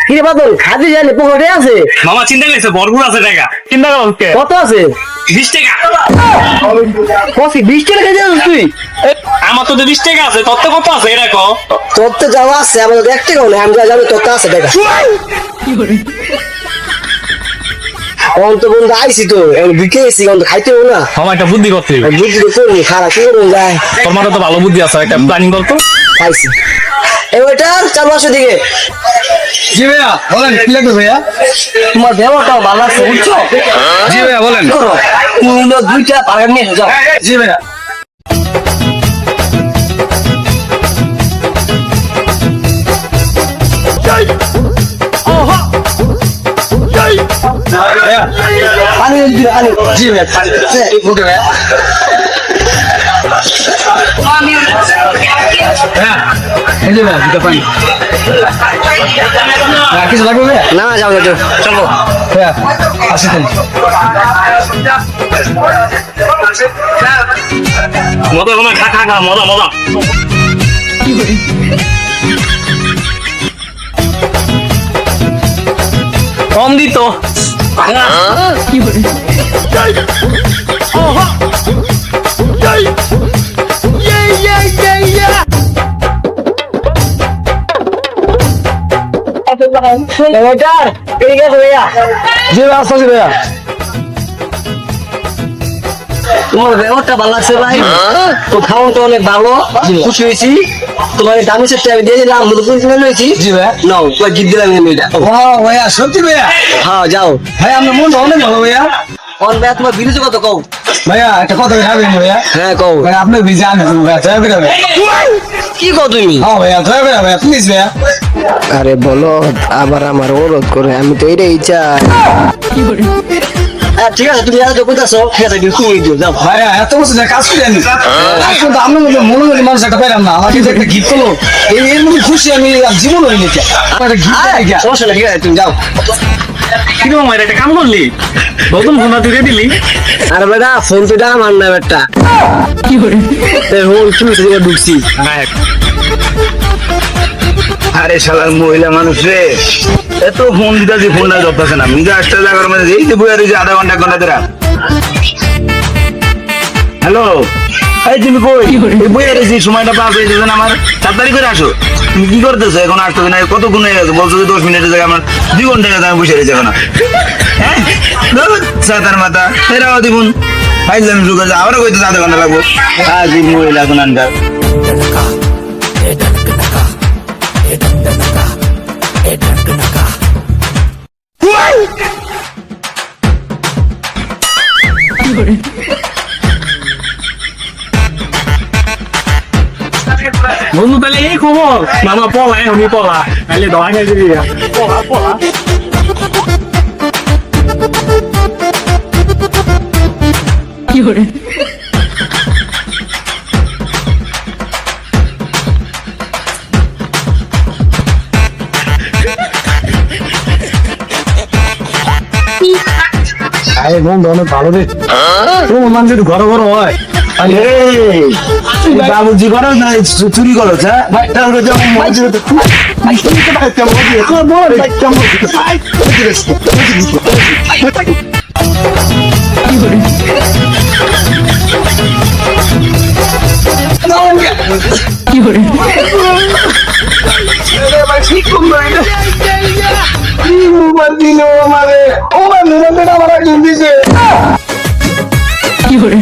কি রে বাদল খাদি জানি পকেটে আছে মামা চিন্তা করছে ভরপুর আছে টাকা চিন্তা করো কত আছে 20 টাকা কফি 20 টাকা কেজি আছিস তুই আমার তো 20 টাকা আছে তোর তো কত আছে এটা কো তোর তো যাওয়া আছে আমাদের 1 টাকাও নেই আমি যাবো তোর তো আছে টাকা অন্ত বন্ধু আইসি তো এখন বিকে এসি অন্ত খাইতে হবে না মামা একটা বুদ্ধি করতে হবে। বুদ্ধি তো করবি খারাপ কি করবো যায় তোর মাথা তো ভালো বুদ্ধি আছে একটা প্ল্যানিং করতো খাইছি এবার 4 দিকে জি ভাইয়া বলেন কি লাগবে ভাইয়া তোমার ব্যবহারটাও ভালো আছে বুঝছো জি ভাইয়া বলেন কি করো তুমি দুইটা পাগা নিয়ে যাও জি ভাইয়া পানি দিও পানি জি ভাইয়া ওকে ভাইয়া হ্যাঁ এই যে ভাইয়া দুটো পানি কিছু লাগবে ভাইয়া না যাও যাও চলো ভাইয়া আসেন মজা মজা খা খা খা মজা মজা কম দিত এবার ঠিক আছে ভাইয়া জি ভাইয়া আসছি ভাইয়া তোমার ব্যবহারটা ভালো লাগছে ভাই তো খাওয়াটা অনেক ভালো খুশি হয়েছি তোমার দামি সেটটা আমি দিয়ে দিলাম মুরগি হয়েছি জি ভাইয়া নাও তোমার গিফট দিলাম আমি এটা ও ভাইয়া সত্যি ভাইয়া হ্যাঁ যাও ভাই আপনার মন অনেক ভালো ভাইয়া অন ভাইয়া তোমার বিরুদ্ধে কত কও ভাইয়া একটা কথা ভাবেন ভাইয়া হ্যাঁ কও ভাই আপনি ভিজা আনেন ভাইয়া দয়া করে ভাইয়া কি কও তুমি হ্যাঁ ভাইয়া দয়া করে ভাইয়া প্লিজ ভাইয়া আরে বলো আবার আমার অনুরোধ করে আমি তো এটাই চাই ঠিক আছে তুমি আর যখন আসো ঠিক আছে তুমি দিও যাও ভাইয়া এত বছর ধরে কাজ করে আনি এখন তো আপনার মধ্যে মনোযোগী মানুষ একটা পাইলাম না আমাকে যে একটা গিফট করলো এর মধ্যে খুশি আমি জীবন হয়ে গেছে আমার গিফট সমস্যা নেই ঠিক আছে তুমি যাও কি মামা এটা একটা কাম করলি নতুন ফোন তুলে দিলি আরে বেটা ফোন তো দাম আর না বেটা কি করে ফোন তুমি থেকে ঢুকছি আরে শালার মহিলা মানুষ রে এত ফোন দিতেছি ফোনটা ধরতেছে না মিজা আসতে জায়গার মধ্যে এই যে বইয়া রয়েছে আধা ঘন্টা ধরে হ্যালো এই তুমি কই এই বইয়া রয়েছি সময়টা পাস হয়ে যাবে না আমার তাড়াতাড়ি করে আসো তুমি কি করতেছো এখন আসতে না কতক্ষণ হয়ে গেছে বলছো যে 10 মিনিটের জায়গায় আমার 2 ঘন্টা গেছে আমি বসে রয়েছি এখন হ্যাঁ সাতার মাথা এরাও দিবুন ফাইলাম শুরু করছে আবারও কইতে আধা ঘন্টা লাগবো আজ মহিলা এখন আনকার বন্ধু তাহলে এই খবর মামা পলা উনি পলা তাহলে দোয়া খাই দিবি পলা পলা কি করে আরে বন্ধু অনেক ভালো রে তোমার মানুষ যদি ঘর ঘর হয় বাবুজি করো না চুরি করো কি করে কি করে